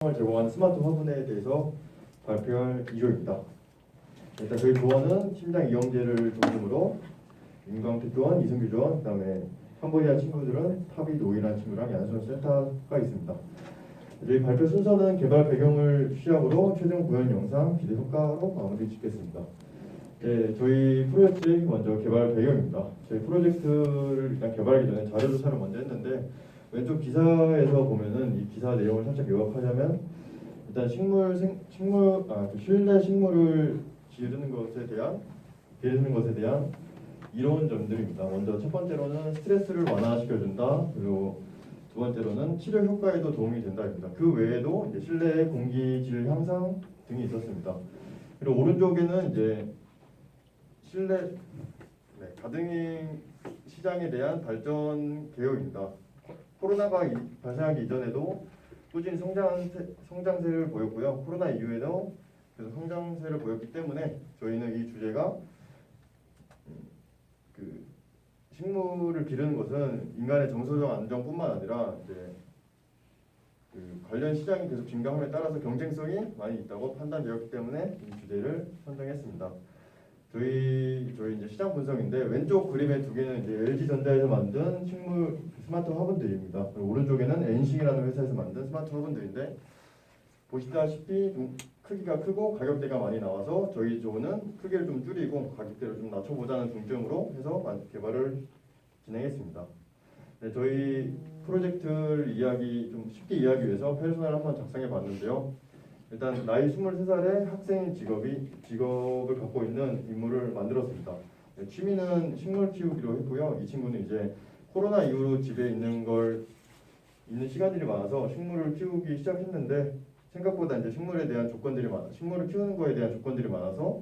을 제공하는 스마트 화분에 대해서 발표할 이조입니다. 일단 저희 조원은 팀장 이영재를 중심으로 윤광택 조원, 이승규 조원, 그다음에 캄보디아 친구들은 타비 노이라는 친구랑 양손 센터가 있습니다. 저희 발표 순서는 개발 배경을 시작으로 최종 구현 영상, 기대 효과로 마무리 짓겠습니다. 네, 저희 프로젝트 먼저 개발 배경입니다. 저희 프로젝트를 일단 개발하기 전에 자료 조사를 먼저 했는데 왼쪽 기사에서 보면은 이 기사 내용을 살짝 요약하자면 일단 실내 식물을 기르는 것에 대한 이로운 점들입니다. 먼저 첫 번째로는 스트레스를 완화시켜준다. 그리고 두 번째로는 치료 효과에도 도움이 된다입니다. 그 외에도 이제 실내 공기질 향상 등이 있었습니다. 그리고 오른쪽에는 이제 실내 가드닝 시장에 대한 발전 개요입니다. 코로나가 발생하기 이전에도 꾸준히 성장세를 보였고요. 코로나 이후에도 계속 성장세를 보였기 때문에 저희는 이 주제가 그 식물을 기르는 것은 인간의 정서적 안정뿐만 아니라 이제 그 관련 시장이 계속 증가함에 따라서 경쟁성이 많이 있다고 판단되었기 때문에 이 주제를 선정했습니다. 저희 이제 시장 분석인데 왼쪽 그림의 두 개는 이제 LG전자에서 만든 식물 스마트 화분들입니다. 그리고 오른쪽에는 엔싱이라는 회사에서 만든 스마트 화분들인데 보시다시피 좀 크기가 크고 가격대가 많이 나와서 저희 조는 크기를 좀 줄이고 가격대를 좀 낮춰보자는 중점으로 해서 개발을 진행했습니다. 네, 저희 프로젝트를 좀 쉽게 이해하기 위해서 페르소나를 한번 작성해 봤는데요. 일단 나이 23살의 학생 직업을 갖고 있는 인물을 만들었습니다. 네, 취미는 식물 키우기로 했고요. 이 친구는 이제 코로나 이후로 집에 있는 시간들이 많아서 식물을 키우기 시작했는데 생각보다 이제 식물을 키우는 거에 대한 조건들이 많아서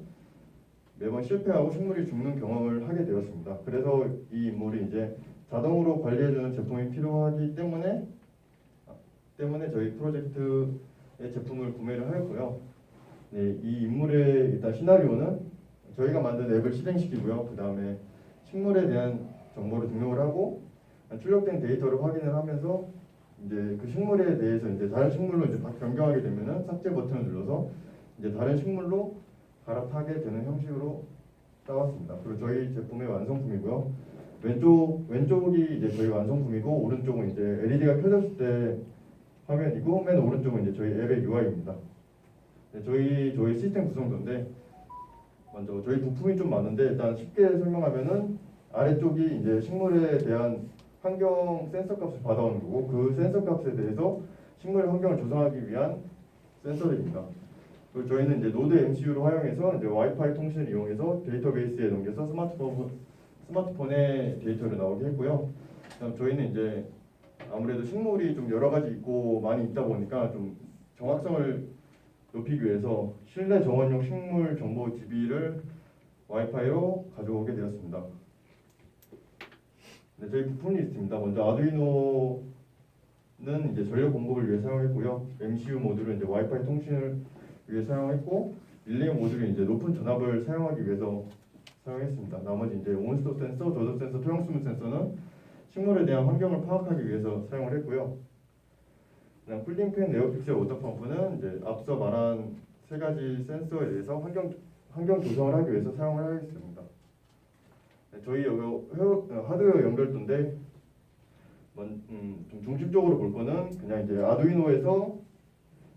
매번 실패하고 식물이 죽는 경험을 하게 되었습니다. 그래서 이 인물이 이제 자동으로 관리해주는 제품이 필요하기 때문에 저희 프로젝트의 제품을 구매를 하였고요. 네, 이 인물의 일단 시나리오는 저희가 만든 앱을 실행시키고요. 그 다음에 식물에 대한 정보를 등록을 하고 출력된 데이터를 확인을 하면서 이제 그 식물에 대해서 이제 다른 식물로 이제 변경하게 되면은 삭제 버튼을 눌러서 이제 다른 식물로 갈아타게 되는 형식으로 따왔습니다. 그리고 저희 제품의 완성품이고요. 왼쪽이 이제 저희 완성품이고 오른쪽은 이제 LED가 켜졌을 때 화면이고 맨 오른쪽은 이제 저희 앱의 UI입니다. 네, 저희 시스템 구성도인데 먼저 저희 부품이 좀 많은데 일단 쉽게 설명하면은 아래쪽이 이제 식물에 대한 환경 센서 값을 받아오는 거고 그 센서 값에 대해서 식물의 환경을 조성하기 위한 센서들입니다. 그리고 저희는 이제 노드 MCU를 활용해서 이제 와이파이 통신을 이용해서 데이터베이스에 넘겨서 스마트폰에 데이터를 나오게 했고요. 그다음 저희는 이제 아무래도 식물이 좀 여러 가지 있고 많이 있다 보니까 좀 정확성을 높이기 위해서 실내 정원용 식물 정보 DB를 와이파이로 가져오게 되었습니다. 네, 저희 부품 리스트입니다. 먼저 아두이노는 이제 전력 공급을 위해 사용했고요. MCU 모듈은 이제 와이파이 통신을 위해 사용했고 릴레이 모듈은 이제 높은 전압을 사용하기 위해서 사용했습니다. 나머지 이제 온스톱 센서, 저도 센서, 토양수분 센서는 식물에 대한 환경을 파악하기 위해서 사용을 했고요. 그냥 쿨링팬, 에어픽셀, 워터펌프는 이제 앞서 말한 세 가지 센서에 대해서 환경 조성을 하기 위해서 사용을 하겠습니다. 네, 저희 하드웨어 연결도인데 좀 중심적으로 볼 거는 그냥 이제 아두이노에서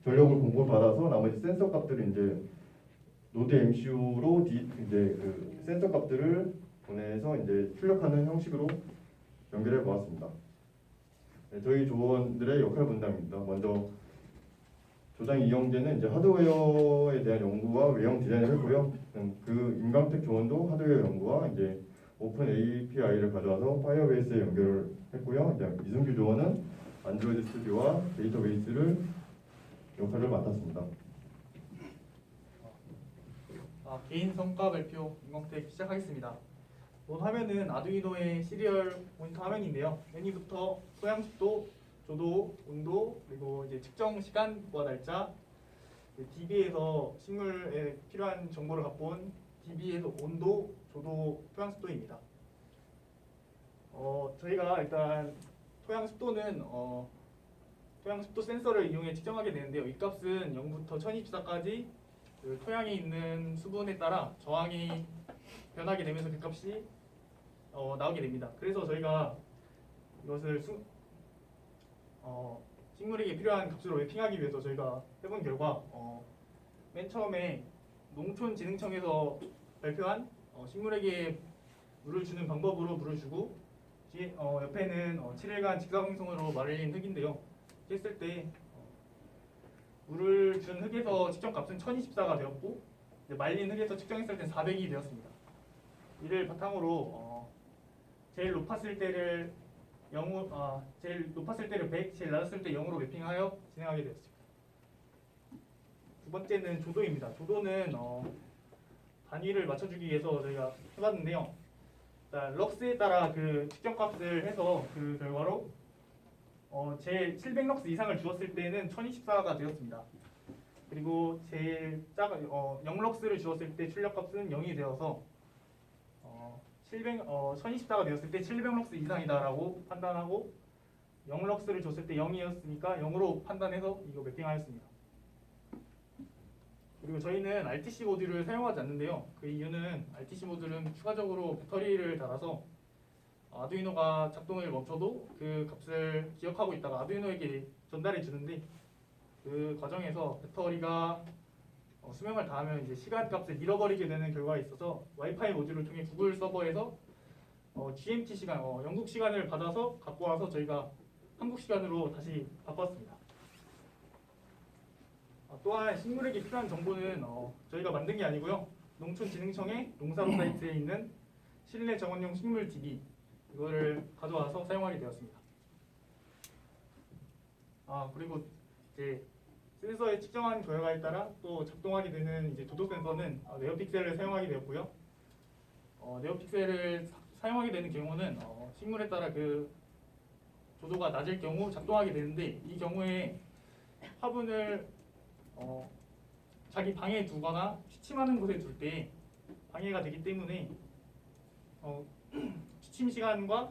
전력을 공급을 받아서 나머지 센서 값들을 이제 노드 MCU로 이제 그 센서 값들을 보내서 이제 출력하는 형식으로 연결해 보았습니다. 네, 저희 조원들의 역할 분담입니다. 먼저 조장 이영재는 이제 하드웨어에 대한 연구와 외형 디자인을 했고요. 그 임광택 조원도 하드웨어 연구와 이제 오픈 API를 가져와서 파이어베이스에 연결을 했고요. 이제 이승규 조원은 안드로이드 스튜디오와 데이터베이스를 역할을 맡았습니다. 개인 성과 발표 임광택 시작하겠습니다. 본 화면은 아두이노의 시리얼 모니터 화면인데요. 맨 위부터 토양 습도, 조도, 온도, 그리고 이제 측정 시간과 날짜, DB에서 식물에 필요한 정보를 갖고 DB에서 온도, 조도, 토양 습도입니다. 저희가 일단 토양 습도는 토양 습도 센서를 이용해 측정하게 되는데요. 이 값은 0부터 1024까지 그 토양에 있는 수분에 따라 저항이 변하게 되면서 그 값이 나오게 됩니다. 그래서 저희가 이것을 식물에게 필요한 값으로 매핑하기 위해서 저희가 해본 결과 맨 처음에 농촌진흥청에서 발표한 식물에게 물을 주는 방법으로 물을 주고 뒤에 옆에는 7일간 직사광송으로 말린 흙인데요. 했을 때 물을 준 흙에서 측정값은 1024가 되었고 이제 말린 흙에서 측정했을 땐 400이 되었습니다. 이를 바탕으로 제일 높았을 때를 100, 제일 낮았을 때 0으로 매핑하여 진행하게 되었습니다. 두 번째는 조도입니다. 조도는 단위를 맞춰주기 위해서 저희가 해봤는데요. 럭스에 따라 그 측정값을 해서 그 결과로 제일 700럭스 이상을 주었을 때는 1024가 되었습니다. 그리고 제일 0럭스를 주었을 때 출력값은 0이 되어서 1024가 되었을 때 700럭스 이상이다라고 판단하고 0럭스를 줬을 때 0이었으니까 0으로 판단해서 이거 매핑하였습니다. 그리고 저희는 RTC 모듈을 사용하지 않는데요. 그 이유는 RTC 모듈은 추가적으로 배터리를 달아서 아두이노가 작동을 멈춰도 그 값을 기억하고 있다가 아두이노에게 전달해 주는데 그 과정에서 배터리가 수명을 다하면 이제 시간 값을 잃어버리게 되는 결과가 있어서 와이파이 모듈을 통해 구글 서버에서 GMT 시간, 영국 시간을 받아서 갖고 와서 저희가 한국 시간으로 다시 바꿨습니다. 또한 식물에게 필요한 정보는 저희가 만든 게 아니고요. 농촌진흥청의 농사로 사이트에 있는 실내 정원용 식물 DB 이거를 가져와서 사용하게 되었습니다. 그리고 이제 센서의 측정한 결과에 따라 또 작동하게 되는 이제 조도 센서는 네오픽셀을 사용하게 되었고요. 네오픽셀을 사용하게 되는 경우는 식물에 따라 그 조도가 낮을 경우 작동하게 되는데 이 경우에 화분을 자기 방에 두거나 취침하는 곳에 둘 때 방해가 되기 때문에 취침 시간과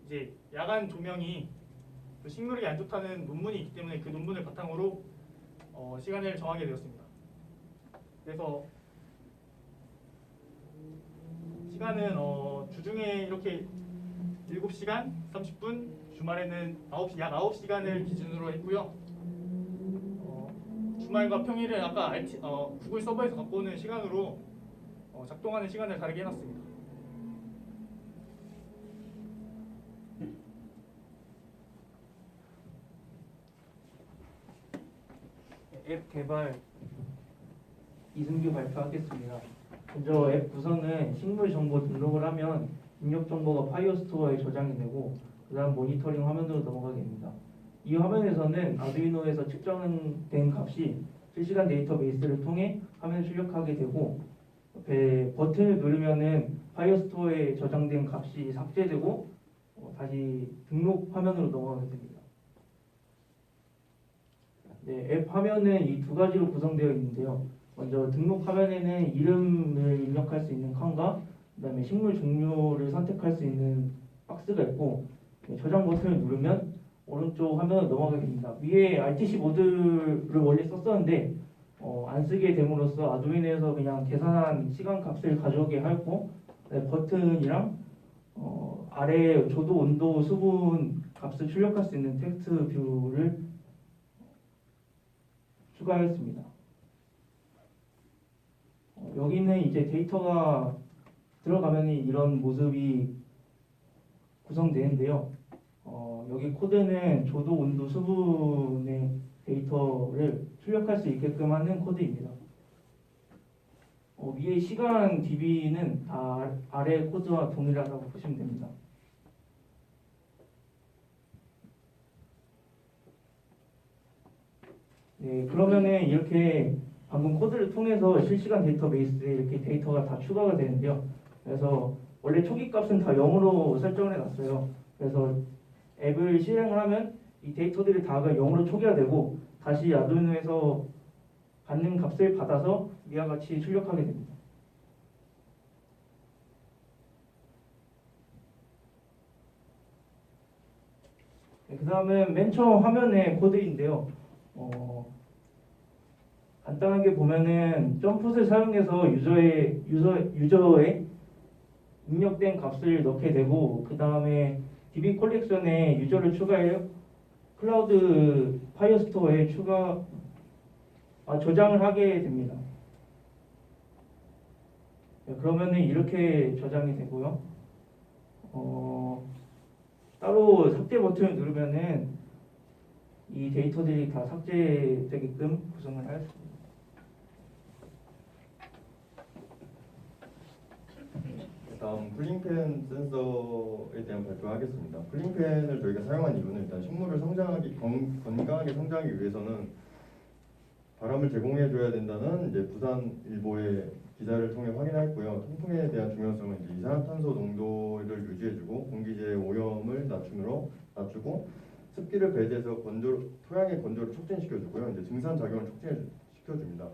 이제 야간 조명이 그 식물에게 안 좋다는 논문이 있기 때문에 그 논문을 바탕으로 시간을 정하게 되었습니다. 그래서 시간은 주중에 이렇게 7시간 30분, 주말에는 약 9시간을 기준으로 했고요. 주말과 평일은 아까 구글 서버에서 갖고 오는 시간으로 작동하는 시간을 다르게 해놨습니다. 앱 개발 이승규 발표하겠습니다. 먼저 앱 구성은 식물 정보 등록을 하면 입력 정보가 파이어 스토어에 저장이 되고 그 다음 모니터링 화면으로 넘어가게 됩니다. 이 화면에서는 아두이노에서 측정된 값이 실시간 데이터베이스를 통해 화면에 출력하게 되고 옆에 버튼을 누르면은 파이어 스토어에 저장된 값이 삭제되고 다시 등록 화면으로 넘어가게 됩니다. 네, 앱 화면은 이 두 가지로 구성되어 있는데요. 먼저 등록 화면에는 이름을 입력할 수 있는 칸과 그다음에 식물 종류를 선택할 수 있는 박스가 있고 저장 버튼을 누르면 오른쪽 화면으로 넘어가게 됩니다. 위에 RTC 모듈을 원래 썼었는데 안 쓰게 됨으로써 아두이노에서 그냥 계산한 시간 값을 가져오게 하고 버튼이랑 아래 조도, 온도, 수분 값을 출력할 수 있는 텍스트 뷰를 추가했습니다. 여기는 이제 데이터가 들어가면 이런 모습이 구성되는데요. 여기 코드는 조도, 온도, 수분의 데이터를 출력할 수 있게끔 하는 코드입니다. 위에 시간 DB는 다 아래 코드와 동일하다고 보시면 됩니다. 네, 그러면은 이렇게 방금 코드를 통해서 실시간 데이터베이스에 이렇게 데이터가 다 추가가 되는데요. 그래서 원래 초기 값은 다 0으로 설정을 해놨어요. 그래서 앱을 실행을 하면 이 데이터들이 다가 0으로 초기화 되고 다시 아두이노에서 받는 값을 받아서 위와 같이 출력하게 됩니다. 그 다음에 맨 처음 화면에 코드인데요. 간단하게 보면은 점프를 사용해서 유저의 입력된 값을 넣게 되고, 그 다음에 DB 컬렉션에 유저를 추가해 클라우드 파이어스토어에 저장을 하게 됩니다. 네, 그러면은 이렇게 저장이 되고요. 따로 삭제 버튼을 누르면은 이 데이터들이 다 삭제되게끔 구성을 하였습니다. 다음 쿨링팬 센서에 대한 발표하겠습니다. 쿨링팬을 저희가 사용한 이유는 일단 식물을 건강하게 성장하기 위해서는 바람을 제공해줘야 된다는 이제 부산일보의 기사를 통해 확인했고요. 통풍에 대한 중요성은 이제 이산화탄소 농도를 유지해주고 공기재의 오염을 낮추고 습기를 배제해서 토양의 건조를 촉진시켜주고요. 이제 증산 작용을 촉진시켜줍니다.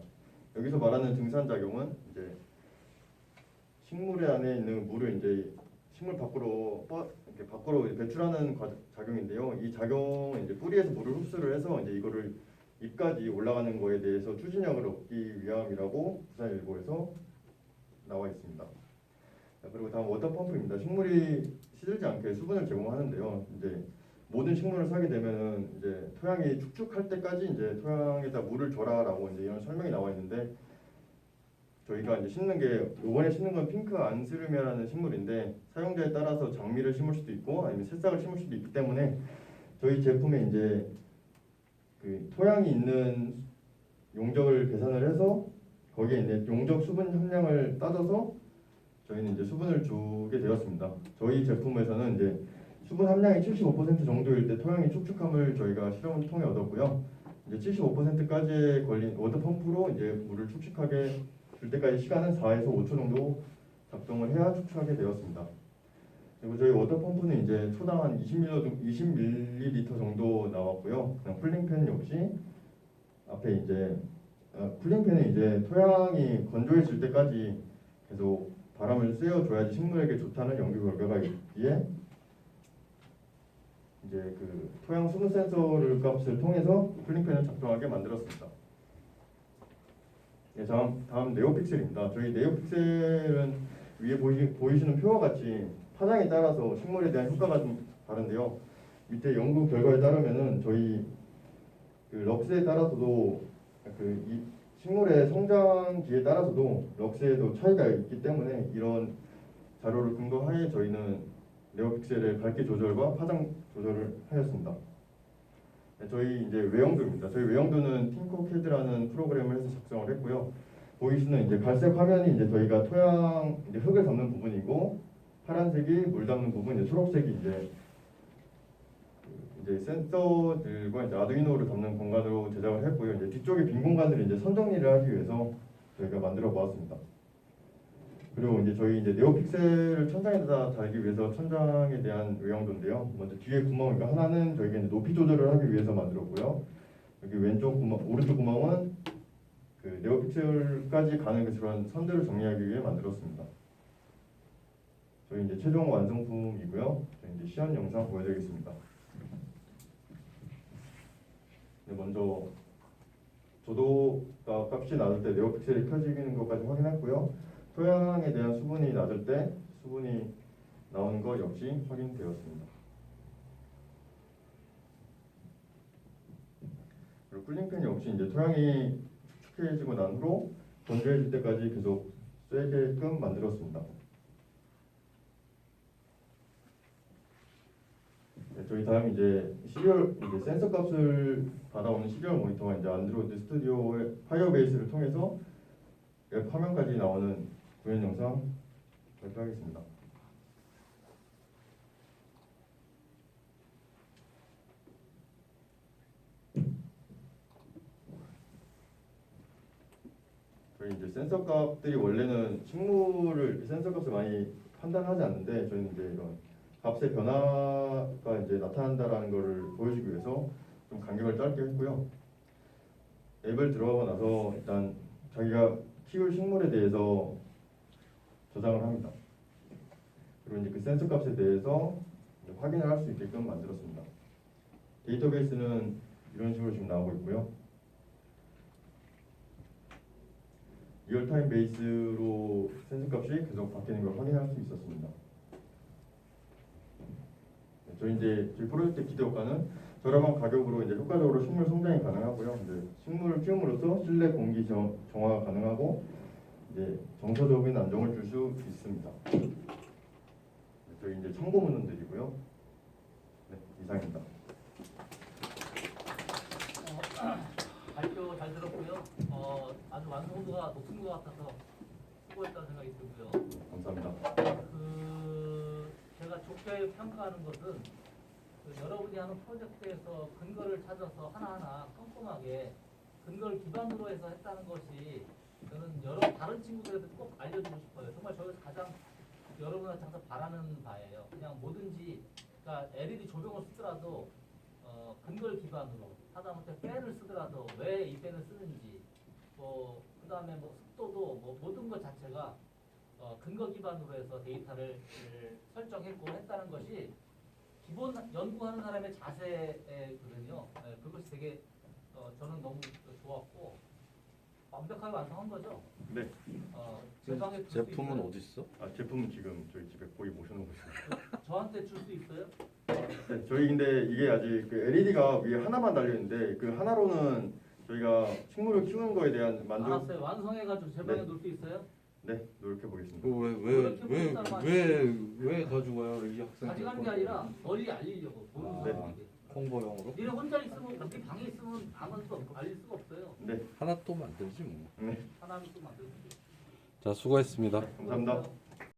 여기서 말하는 증산 작용은 이제 식물 안에 있는 물을 이제 식물 밖으로 이렇게 밖으로 배출하는 작용인데요. 이 작용은 이제 뿌리에서 물을 흡수를 해서 이제 이거를 잎까지 올라가는 거에 대해서 추진력을 얻기 위함이라고 부산일보에서 나와 있습니다. 자, 그리고 다음 워터펌프입니다. 식물이 시들지 않게 수분을 제공하는데요. 이제 모든 식물을 사게 되면은 이제 토양이 축축할 때까지 이제 토양에다 물을 줘라라고 이제 이런 설명이 나와 있는데, 저희가 이제 심는 게 이번에 심는 건 핑크 안스르메라는 식물인데 사용자에 따라서 장미를 심을 수도 있고 아니면 새싹을 심을 수도 있기 때문에 저희 제품에 이제 그 토양이 있는 용적을 계산을 해서 거기에 이제 용적 수분 함량을 따져서 저희는 이제 수분을 주게 되었습니다. 저희 제품에서는 이제 수분 함량이 75% 정도일 때 토양이 축축함을 저희가 실험을 통해 얻었고요. 이제 75%까지 걸린 워터펌프로 이제 물을 축축하게 줄 때까지 시간은 4에서 5초 정도 작동을 해야 축축하게 되었습니다. 그리고 저희 워터펌프는 이제 초당 한 20ml 정도 나왔고요. 그냥 쿨링팬 역시 앞에 이제 쿨링팬은 이제 토양이 건조해질 때까지 계속 바람을 쐬어줘야지 식물에게 좋다는 연구 결과가 있기에 이제 그 토양 수분 센서를 값을 통해서 쿨링팬을 작동하게 만들었습니다. 네, 다음 네오픽셀입니다. 저희 네오픽셀은 위에 보이시는 표와 같이 파장에 따라서 식물에 대한 효과가 좀 다른데요. 밑에 연구 결과에 따르면은 저희 그 럭스에 따라서도 이 식물의 성장기에 따라서도 럭스에도 차이가 있기 때문에 이런 자료를 근거하에 저희는 네오픽셀의 밝기 조절과 파장 조절을 하였습니다. 네, 저희 이제 외형도입니다. 저희 외형도는 팅커캐드라는 프로그램을 해서 작성을 했고요. 보이시는 이제 갈색 화면이 이제 저희가 토양 이제 흙을 담는 부분이고, 파란색이 물 담는 부분, 이제 초록색이 이제 센서들과 이제 아두이노를 담는 공간으로 제작을 했고요. 이제 뒤쪽에 빈 공간들을 이제 선정리를 하기 위해서 저희가 만들어 보았습니다. 그리고 이제 저희 이제 네오픽셀을 천장에다 달기 위해서 천장에 대한 외형도인데요. 먼저 뒤에 구멍, 그러니까 하나는 저희가 이제 높이 조절을 하기 위해서 만들었고요. 여기 오른쪽 구멍은 그 네오픽셀까지 가는 그런 선들을 정리하기 위해 만들었습니다. 저희 이제 최종 완성품이고요. 저희 이제 시연 영상 보여드리겠습니다. 네, 먼저 조도가 값이 낮을 때 네오픽셀이 켜지는 것까지 확인했고요. 토양에 대한 수분이 낮을 때 수분이 나오는 것 역시 확인되었습니다. 그리고 쿨링팬 역시 이제 토양이 축축해지고 난 후로 건조해질 때까지 계속 쐬게끔 만들었습니다. 네, 저희 다음 이제 센서 값을 받아오는 시리얼 모니터가 이제 안드로이드 스튜디오의 파이어베이스를 통해서 웹 화면까지 나오는 구현 영상 발표하겠습니다. 저희 이제 센서 값들이 원래는 식물을 센서 값을 많이 판단하지 않는데, 저희는 이제 이런 값의 변화가 이제 나타난다라는 것을 보여주기 위해서 좀 간격을 짧게 했고요. 앱을 들어가고 나서 일단 자기가 키울 식물에 대해서 저장을 합니다. 그리고 이제 그 센서 값에 대해서 확인을 할 수 있게끔 만들었습니다. 데이터베이스는 이런 식으로 지금 나오고 있고요. 리얼타임 베이스로 센서값이 계속 바뀌는 걸 확인할 수 있었습니다. 저희 프로젝트 기대 효과는 저렴한 가격으로 이제 효과적으로 식물 성장이 가능하고요. 이제 식물을 키움으로써 실내 공기 정화가 가능하고 이제 정서적인 안정을 줄 수 있습니다. 저희 이제 참고 문헌들이고요. 네, 이상입니다. 발표 잘 들었고요. 아주 완성도가 높은 것 같아서 수고했다는 생각이 들고요. 감사합니다. 제가 좋게 평가하는 것은 여러분이 하는 프로젝트에서 근거를 찾아서 하나하나 꼼꼼하게 근거를 기반으로 해서 했다는 것이 저는 여러 다른 친구들에도 꼭 알려주고 싶어요. 정말 저에서 가장 여러분한테 항상 바라는 바예요. 그냥 뭐든지 그러니까 LED 조명을 쓰더라도 근거를 기반으로 하다못해 팬을 쓰더라도 왜 이 팬을 쓰는지 그다음에 습도도 모든 것 자체가 근거 기반으로 해서 데이터를 설정했고 했다는 것이 기본 연구하는 사람의 자세거든요. 그것이 되게 저는 너무 좋았고 완벽하게 완성한 거죠. 네. 제 방에 줄수 제품은 있어요? 어디 있어? 제품은 지금 저희 집에 거의 모셔놓고 있습니다. 저한테 줄 수 있어요? 네, 저희 근데 이게 아직 그 LED가 위에 하나만 달려 있는데 그 하나로는 저희가 식물을 키우는 거에 대한 만족 알았어요. 완성해가지고 제 방에 네. 놓을 수 있어요? 네 노력해 보겠습니다. 왜 가져가요 이 학생? 가져간 게 아니라 널리 알리려고 보는 네. 사람에게. 홍보용으로? 니네 혼자 있으면 네 방에 있으면 아무도 알릴 수가 없어요. 네, 하나 또 만들지 뭐. 하나는 또 만들고. 자 수고했습니다. 감사합니다.